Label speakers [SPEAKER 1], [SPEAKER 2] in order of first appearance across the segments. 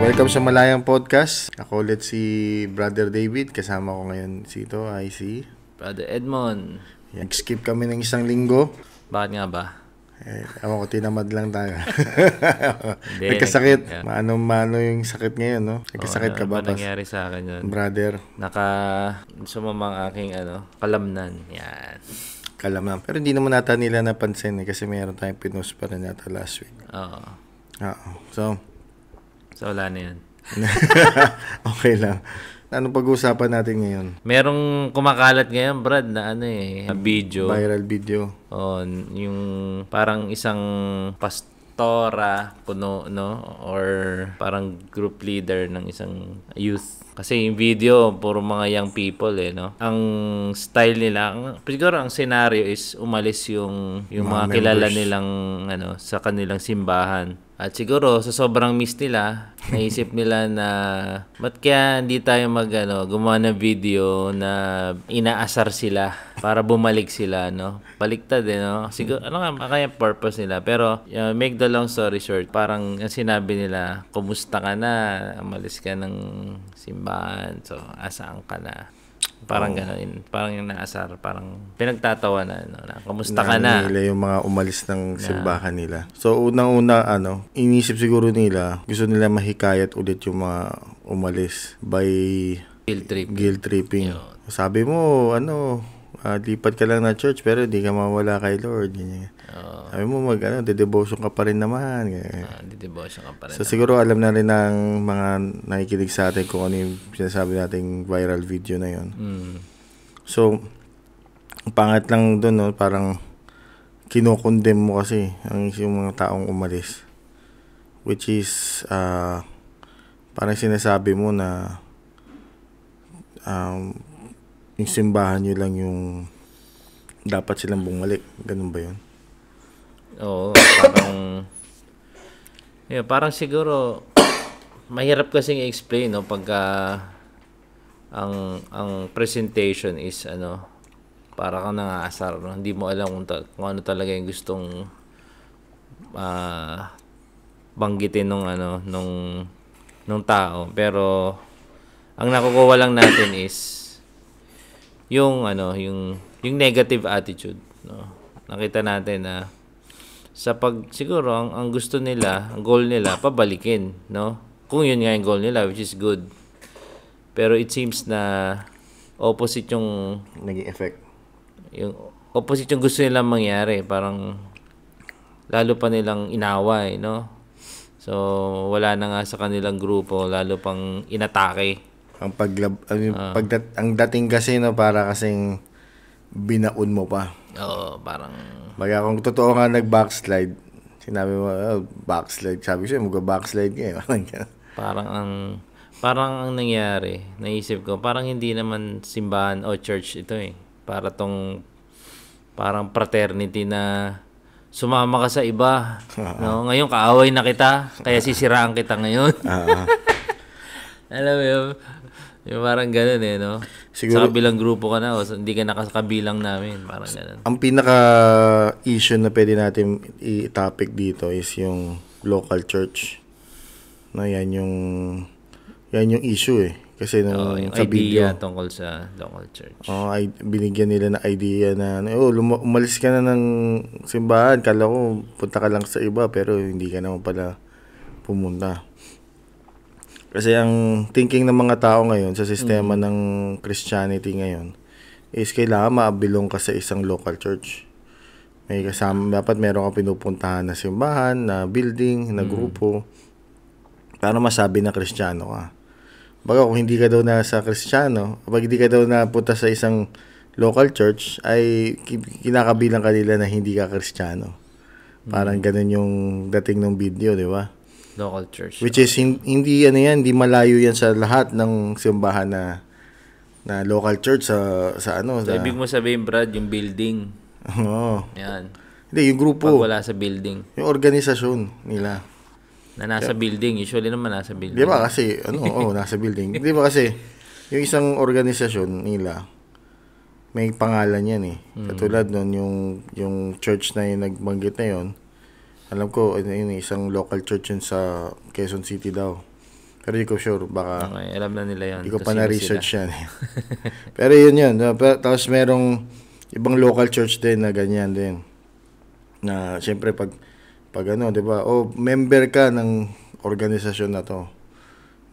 [SPEAKER 1] Welcome sa Malayang Podcast. Ako ulit si Brother David. Kasama ko ngayon dito ay si
[SPEAKER 2] Brother Edmond.
[SPEAKER 1] Nag-skip kami ng isang linggo.
[SPEAKER 2] Bakit nga ba?
[SPEAKER 1] Ewan ko, tinamad lang tayo. Nagkasakit. Mano yung sakit ngayon, no? Nagkasakit ka ba?
[SPEAKER 2] Ano nangyari sa akin yun?
[SPEAKER 1] Brother.
[SPEAKER 2] Sumamang aking kalamnan. Yan.
[SPEAKER 1] Kalamnan. Pero hindi naman nata nila napansin kasi mayroon tayong pinost pa rin nata last week.
[SPEAKER 2] Oo.
[SPEAKER 1] So
[SPEAKER 2] wala na yan.
[SPEAKER 1] Okay lang. Anong pag-uusapan natin ngayon?
[SPEAKER 2] Merong kumakalat ngayon, Brad, na video.
[SPEAKER 1] Viral video.
[SPEAKER 2] Yung parang isang pastora, puno, no? Or parang group leader ng isang youth. Kasi yung video, puro mga young people, no? Ang style nila, siguro ang scenario is umalis yung mga kilala nilang, sa kanilang simbahan. At siguro, sa sobrang miss nila, naisip nila na, ba't kaya hindi tayo gumawa ng video na inaasar sila para bumalik sila, no? Baliktad, no? Siguro, kaya purpose nila. Pero, make the long story short, parang sinabi nila, kumusta ka na? Umalis ka ng simbahan. So, asaan ka na? Parang gano'n. Parang yung naasar. Parang pinagtatawanan. Na, kumusta ka na?
[SPEAKER 1] Nila yung mga umalis ng simbahan nila. So, unang-una, inisip siguro nila, gusto nila mahikayat ulit yung mga umalis by guilt tripping. Sabi mo, lipat ka lang na church pero hindi ka mawala kay Lord. Sabi mo, de-devotion ka pa rin naman.
[SPEAKER 2] De-devotion ka pa rin.
[SPEAKER 1] So, siguro alam na rin ng mga nakikinig sa atin kung ano yung sinasabi nating viral video na yon. So, ang pangit lang doon, no, parang kinokondem mo kasi yung mga taong umalis. Which is, parang sinasabi mo na yung simbahan nyo lang yung dapat silang bumalik. Ganun ba yun?
[SPEAKER 2] Oo, parang siguro mahirap kasing i-explain, no, pagka ang presentation is para kang nangaasar, no? Hindi mo alam kung ano talaga yung gustong banggitin nung tao. Pero ang nakukuha lang natin is yung negative attitude, no? Nakita natin na siguro ang gusto nila, ang goal nila pabalikin, no? Kung yun nga yung goal nila, which is good. Pero it seems na opposite yung
[SPEAKER 1] naging effect.
[SPEAKER 2] Yung opposite yung gusto nilang mangyari, parang lalo pa nilang inaway, no? So wala na nga sa kanilang grupo, lalo pang inatake. Ang dating kasi, no, para kasing binaon mo pa. Oo, parang
[SPEAKER 1] baga kung totoo nga nag-backslide, sinabi mo, backslide. Sabi ko siya, mag-backslide ka.
[SPEAKER 2] Parang ang nangyari, naisip ko, parang hindi naman simbahan o church ito eh. Parang fraternity na sumama ka sa iba. No? Ngayon, kaaway na kita, kaya sisiraan kita ngayon. Alam mo yun? Yung parang gano'n no? Siguro, sa kabilang grupo ka na o hindi ka nakakabilang namin. Parang gano'n.
[SPEAKER 1] Ang pinaka-issue na pwede natin i-topic dito is yung local church. No, yan yung issue eh. Kasi
[SPEAKER 2] yung
[SPEAKER 1] sa
[SPEAKER 2] idea
[SPEAKER 1] video, tungkol
[SPEAKER 2] sa local church.
[SPEAKER 1] Binigyan nila ng idea na umalis ka na ng simbahan. Kala ko punta ka lang sa iba pero hindi ka naman pala pumunta. Kasi ang thinking ng mga tao ngayon sa sistema ng Christianity ngayon is kailangan maabilong ka sa isang local church. May kasama, dapat meron ka pinupuntahan na simbahan, na building, na grupo para masabi na Kristiyano ka. Baga kung hindi ka daw nasa Kristiyano, pag hindi ka daw napunta sa isang local church, ay kinakabilang ka nila na hindi ka Kristiyano. Parang ganun yung dating ng video, di ba?
[SPEAKER 2] Local church.
[SPEAKER 1] Which is hindi malayo yan sa lahat ng simbahan na local church sa
[SPEAKER 2] So, ibig mo sabihin, Brad, yung building.
[SPEAKER 1] Oo.
[SPEAKER 2] Yan.
[SPEAKER 1] Hindi, yung grupo.
[SPEAKER 2] Pag wala sa building.
[SPEAKER 1] Yung organisasyon nila.
[SPEAKER 2] Na nasa building. Usually naman nasa building.
[SPEAKER 1] Di ba kasi, nasa building. Di ba kasi, yung isang organisasyon nila, may pangalan yan eh. Katulad nun, yung church na yung nagbanggit na yun, alam ko, isang local church yun sa Quezon City daw. Pero hindi ko sure, baka
[SPEAKER 2] Okay, alam na nila yun.
[SPEAKER 1] hindi ko
[SPEAKER 2] kung
[SPEAKER 1] pa
[SPEAKER 2] sino
[SPEAKER 1] na-research
[SPEAKER 2] sila.
[SPEAKER 1] yan. Pero yun. Tapos merong ibang local church din na ganyan din. Na siyempre pag ano, 'di ba? Member ka ng organisasyon na 'to.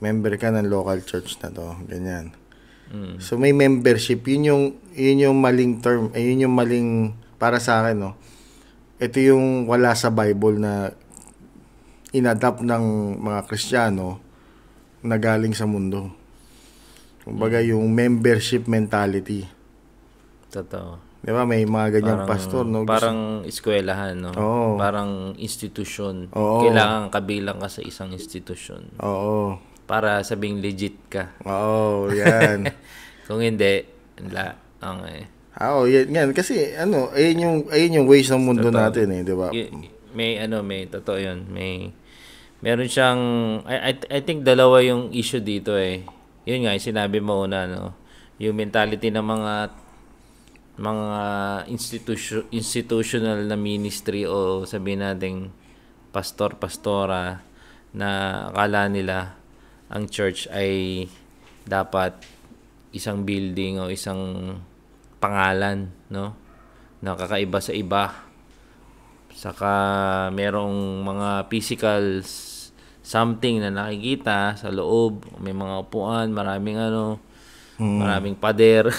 [SPEAKER 1] Member ka ng local church na 'to, ganyan. So may membership, yun yung maling term, yun yung maling para sa akin, no. Ito yung wala sa Bible na inadapt ng mga Kristiyano na galing sa mundo. Kumbaga yung membership mentality.
[SPEAKER 2] Totoo.
[SPEAKER 1] Di ba? May mga ganyang pastor, no?
[SPEAKER 2] Parang eskwelahan, no?
[SPEAKER 1] Oo.
[SPEAKER 2] Parang institusyon.
[SPEAKER 1] Oo.
[SPEAKER 2] Kailangan kabilang ka sa isang institusyon.
[SPEAKER 1] Oo.
[SPEAKER 2] Para sabing legit ka.
[SPEAKER 1] Oo, yan.
[SPEAKER 2] Kung hindi, wala. Okay.
[SPEAKER 1] Yan. Kasi, ayun yung ways ng mundo natin, di ba?
[SPEAKER 2] May totoo yun. Meron siyang, I think dalawa yung issue dito eh. Yun nga, yung sinabi mo una, no? Yung mentality ng mga institutional na ministry o sabihin nating pastora na akala nila ang church ay dapat isang building o isang pangalan, no? Nakakaiba sa iba. Saka merong mga physical something na nakikita sa loob, may mga upuan, maraming maraming pader.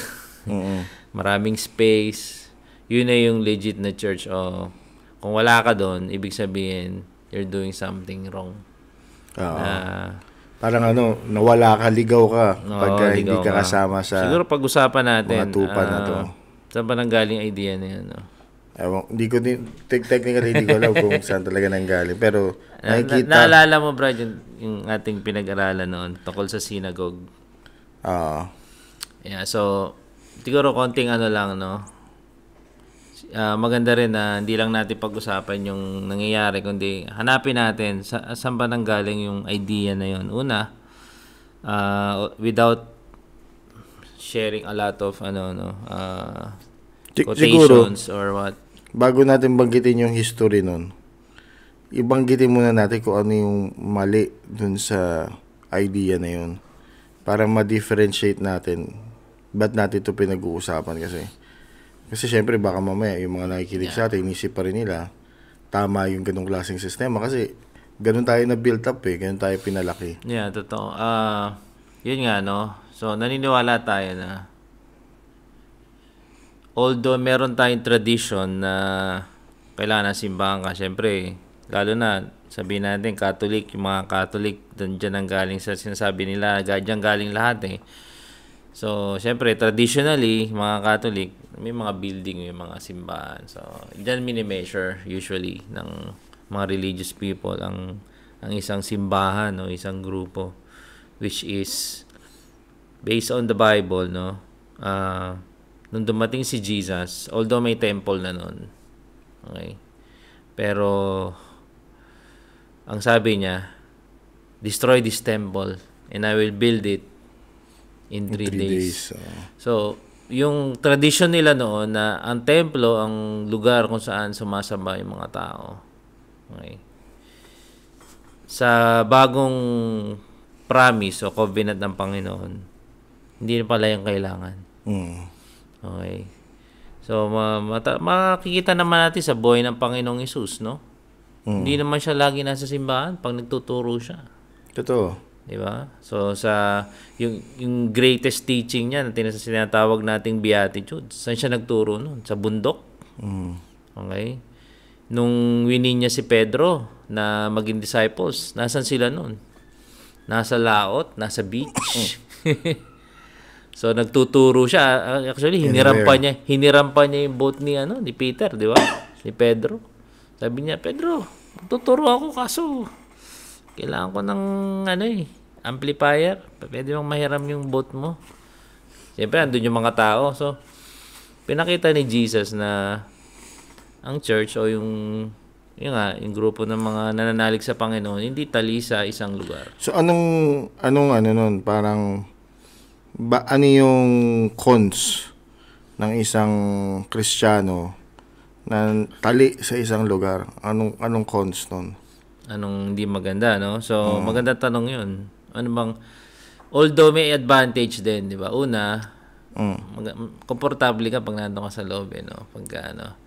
[SPEAKER 2] Maraming space. Yun na yung legit na church. Kung wala ka doon, ibig sabihin, you're doing something wrong.
[SPEAKER 1] Parang nawala ka, ligaw ka pagka hindi ka kasama sa
[SPEAKER 2] siguro pag-usapan natin,
[SPEAKER 1] mga tupa na to.
[SPEAKER 2] Saan ba nanggaling idea na yan? No?
[SPEAKER 1] Hindi ko technically hindi ko alam kung saan talaga nanggaling. Pero nakikita.
[SPEAKER 2] Naalala mo, Brad, yung ating pinag-aralan noon tungkol sa synagogue? Yeah, so siguro konting lang, no? Maganda rin na hindi lang natin pag-usapan yung nangyayari, kundi hanapin natin saan ba nanggaling yung idea na yun. Una, without sharing a lot of quotations or what.
[SPEAKER 1] Bago natin banggitin yung history nun, ibanggitin muna natin kung ano yung mali dun sa idea na yun para ma-differentiate natin. Ba't natin ito pinag-uusapan kasi syempre baka mamaya yung mga nakikinig sa atin, inisip pa rin nila tama yung ganung klaseng sistema kasi ganun tayo na built up ganun tayo pinalaki.
[SPEAKER 2] Yeah, totoo. Yun nga, no? So, naniniwala tayo na although meron tayong tradition na kailangan ng simbahan ka, syempre, lalo na sabihin natin Catholic, yung mga Catholic dyan ang galing sa sinasabi nila, dyan galing lahat So, syempre, traditionally, mga Catholic, may mga building, may mga simbahan. So, dyan mini-measure usually ng mga religious people ang isang simbahan o isang grupo, which is based on the Bible, no? Nung dumating si Jesus, although may temple na nun, okay? Pero, ang sabi niya, destroy this temple and I will build it in 3 days. So, yung tradition nila noon na ang templo, ang lugar kung saan sumasamba yung mga tao. Okay. Sa bagong promise o covenant ng Panginoon, hindi na pala yung kailangan. Okay. So, makikita naman natin sa buhay ng Panginoong Hesus, no? Hindi naman siya lagi nasa simbahan pag nagtuturo siya.
[SPEAKER 1] Totoo.
[SPEAKER 2] Diba? So, sa yung greatest teaching niya na tinatawag nating Beatitudes, saan siya nagturo nun? Sa bundok. Okay? Nung winin niya si Pedro na maging disciples, nasan sila nun? Nasa laot, nasa beach. So, nagtuturo siya. Actually, hiniram pa niya yung boat ni Peter, di ba? Ni Pedro. Sabi niya, Pedro, tuturo ako kaso kailangan ko ng amplifier. Pwede bang mahiram yung boat mo? Siyempre, andun yung mga tao. So, pinakita ni Jesus na ang church o yung grupo ng mga nananalig sa Panginoon, hindi tali sa isang lugar.
[SPEAKER 1] So, anong nun? Parang, ano yung cons ng isang Kristiyano na tali sa isang lugar? Anong cons nun?
[SPEAKER 2] Anong hindi maganda, no? So, magandang tanong yun. ano bang, although may advantage din, di ba? Una, komportable ka pag nandun ka sa loob, no? Pagka, ano.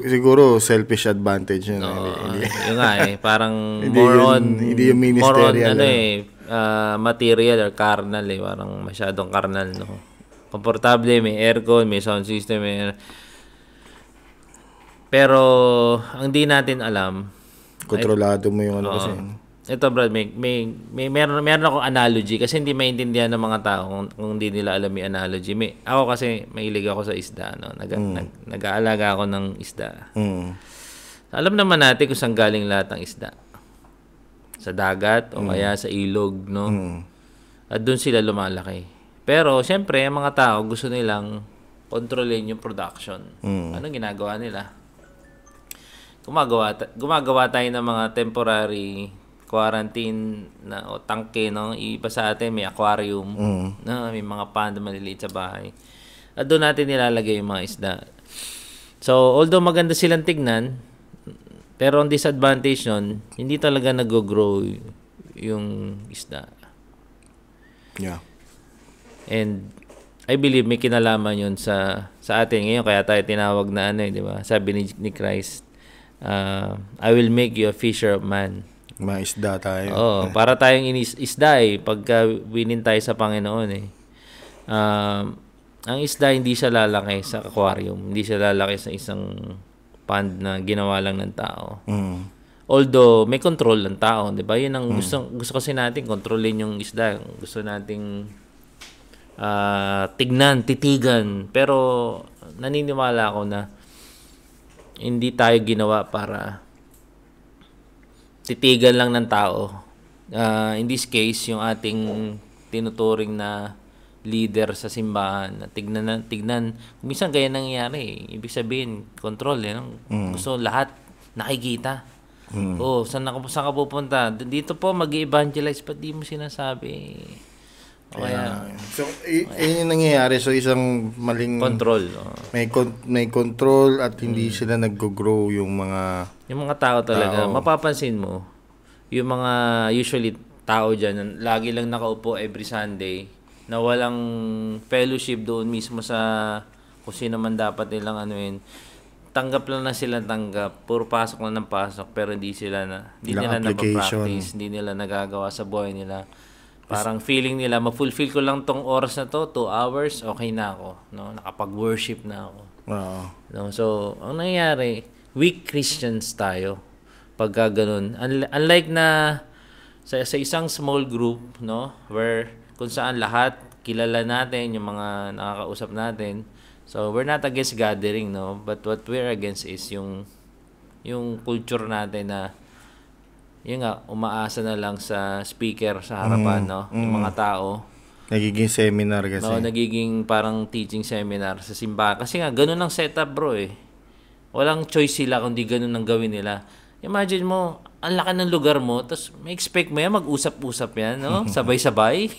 [SPEAKER 1] Siguro, selfish advantage yun.
[SPEAKER 2] Yung nga parang
[SPEAKER 1] hindi yung
[SPEAKER 2] more
[SPEAKER 1] ministerial.
[SPEAKER 2] on, material or carnal, parang masyadong carnal, no? Komportable, may aircon, may sound system, pero, ang di natin alam,
[SPEAKER 1] kontrolado mo yung ano kasi.
[SPEAKER 2] Ito Brad, meron akong analogy kasi hindi maintindihan ng mga tao kung hindi nila alam yung analogy. Ako kasi mahilig ako sa isda, no. Nag-aalaga ako ng isda. Alam naman natin kung saan galing lahat ng isda. Sa dagat o kaya sa ilog, no. At doon sila lumalaki. Pero syempre, ang mga tao gusto nilang kontrolin yung production. Anong ginagawa nila? Gumagawa tayo ng mga temporary quarantine na o tangke, no? Iba sa atin may aquarium, no? May mga pond maliliit sa bahay. At doon natin nilalagay yung mga isda. So, although maganda silang tignan, pero ang disadvantage nun, hindi talaga nag-grow yung isda.
[SPEAKER 1] Yeah.
[SPEAKER 2] And I believe may kinalaman yun sa atin ngayon, kaya tayo tinawag na di ba? Sabi ni Christ, I will make you a fisher of man.
[SPEAKER 1] Mga isda tayo.
[SPEAKER 2] Para tayong isda pagka winin tayo sa Panginoon ang isda hindi siya lalaki sa aquarium, hindi siya lalaki sa isang pond na ginawa lang ng tao. Although may control ng tao, 'di ba? 'Yun ang gusto kasi natin, kontrolin yung isda. Gusto nating titigan, pero naniniwala ako na hindi tayo ginawa para titigan lang ng tao. In this case, yung ating tinuturing na leader sa simbahan, na tignan. Minsan kaya nangyayari. Ibig sabihin, control. Gusto lahat nakikita. Saan ka pupunta? Dito po mag-evangelize, ba't di mo sinasabi?
[SPEAKER 1] So, yun yung nangyayari. So, isang maling
[SPEAKER 2] control.
[SPEAKER 1] May control at hindi sila nag-grow yung mga
[SPEAKER 2] tao talaga. Mapapansin mo, yung mga usually tao dyan, lagi lang nakaupo every Sunday, na walang fellowship doon mismo sa kung sino man dapat nilang tanggap lang na sila puro pasok lang ng pasok, pero hindi nila napapractice, hindi nila nagagawa sa buhay nila. Parang feeling nila, ma-fulfill ko lang tong oras na to, 2 hours, okay na ako. No? Nakapag-worship na ako. No? So, ang nangyayari, weak Christians tayo. Pagka ganun. Unlike na sa isang small group, no? Where kung saan lahat kilala natin, yung mga nakakausap natin. So, we're not against gathering, no? But what we're against is yung culture natin na yun nga, umaasa na lang sa speaker sa harapan, no? Yung mga tao.
[SPEAKER 1] Nagiging seminar kasi.
[SPEAKER 2] No, nagiging parang teaching seminar sa simbahan. Kasi nga, ganun ang setup, bro, Walang choice sila kung di ganun ang gawin nila. Imagine mo, ang laki ng lugar mo, tapos may expect mo yan, mag-usap-usap yan, no? Sabay-sabay.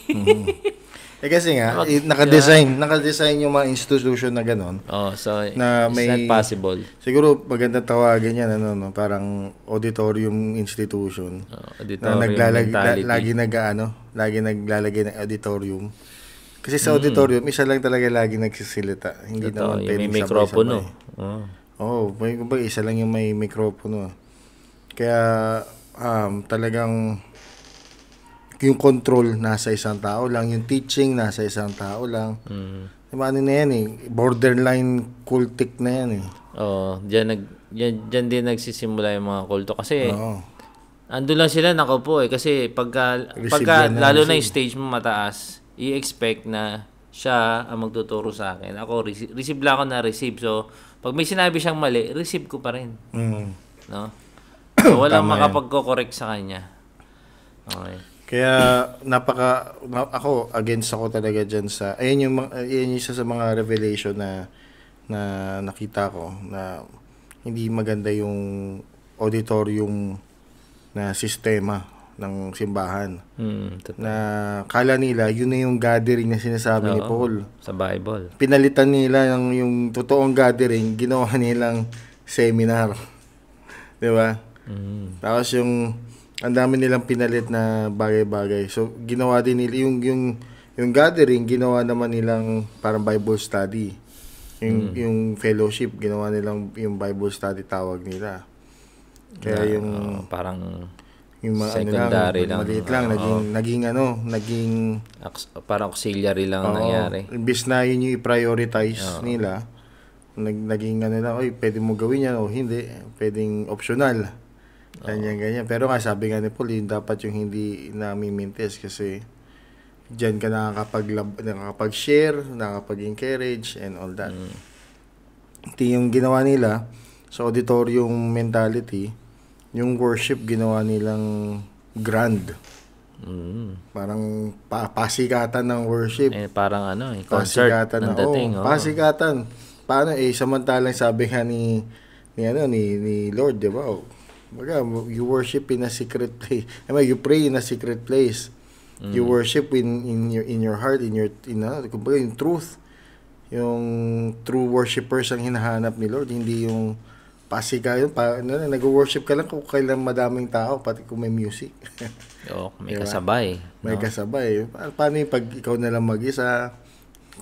[SPEAKER 1] Kasi nga, naka-design yung mga institution na gano'n.
[SPEAKER 2] So
[SPEAKER 1] na
[SPEAKER 2] it's not possible.
[SPEAKER 1] Siguro magandang tawagin yan, parang auditorium institution.
[SPEAKER 2] Auditorium
[SPEAKER 1] na lagi naglalagay ng auditorium. Kasi sa auditorium, isa lang talaga lagi nagsisilita. Hindi naman pwedeng
[SPEAKER 2] may mikropono.
[SPEAKER 1] May isa lang yung may mikropono. Kaya talagang yung control nasa isang tao lang, yung teaching nasa isang tao lang. Diba, ano na yan borderline cultic na yan
[SPEAKER 2] Diyan din nagsisimula yung mga kulto kasi ando lang sila nakaupo kasi pagka lalo na yung stage mo mataas, i-expect na siya ang magtuturo sa akin. Ako receive lang ako na receive. So pag may sinabi siyang mali, receive ko pa rin. No? So walang makapagko-correct sa kanya. Okay.
[SPEAKER 1] Kaya ako against ako talaga diyan sa ayun yung isa sa mga revelation na nakita ko na hindi maganda yung auditorium na sistema ng simbahan. Na kala nila yun na yung gathering na sinasabi ni Paul
[SPEAKER 2] sa Bible.
[SPEAKER 1] Pinalitan nila yung totoong gathering, ginawa nilang seminar. 'Di ba? Tapos yung ang dami nilang pinalit na bagay-bagay. So, ginawa din nila yung gathering, ginawa naman nilang parang Bible study. Yung fellowship, ginawa nilang yung Bible study tawag nila. Kaya yung
[SPEAKER 2] parang
[SPEAKER 1] yung
[SPEAKER 2] secondary lang,
[SPEAKER 1] maliit lang, naging
[SPEAKER 2] parang auxiliary lang ang nangyari.
[SPEAKER 1] Imbis na yun yung i-prioritize nila, naging lang, oy, pwede mo gawin yan o hindi, pwedeng optional. Ganyan. Pero nga, sabi nga ni Paul, yun dapat yung hindi nami-mintes kasi diyan ka nakakapag-share, nakakapag-encourage, and all that. Ito yung ginawa nila sa auditorium mentality, yung worship ginawa nilang grand. Parang pasikatan ng worship.
[SPEAKER 2] Parang concert ng dating.
[SPEAKER 1] Pasikatan. Paano samantalang sabi nga ni Lord, di ba? You worship in a secret place. You pray in a secret place. You worship in your heart, kumbaga yung truth. Yung true worshipers ang hinahanap ni Lord, hindi yung pasika yun. Nag-worship ka lang kung kailan madaming tao, pati kung may music.
[SPEAKER 2] May diba? Kasabay.
[SPEAKER 1] May kasabay. Paano yung pag ikaw na lang mag-isa,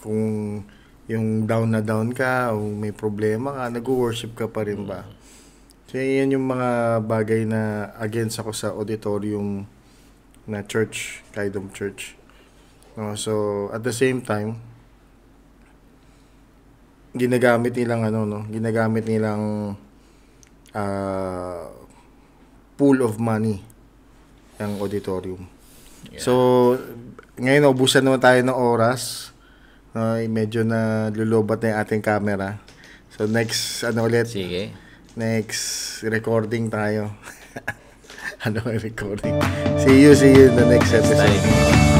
[SPEAKER 1] kung yung down na down ka, o may problema ka, nag-worship ka pa rin ba? So, yan yung mga bagay na against ako sa auditorium na church, Kaidom Church. So, at the same time, ginagamit nilang pool of money ang auditorium. Yeah. So, ngayon ubusan naman tayo ng oras. Medyo na lulubat na yung ating camera. So, next, ulit?
[SPEAKER 2] Sige.
[SPEAKER 1] Next recording tayo. Recording? See you in the next episode.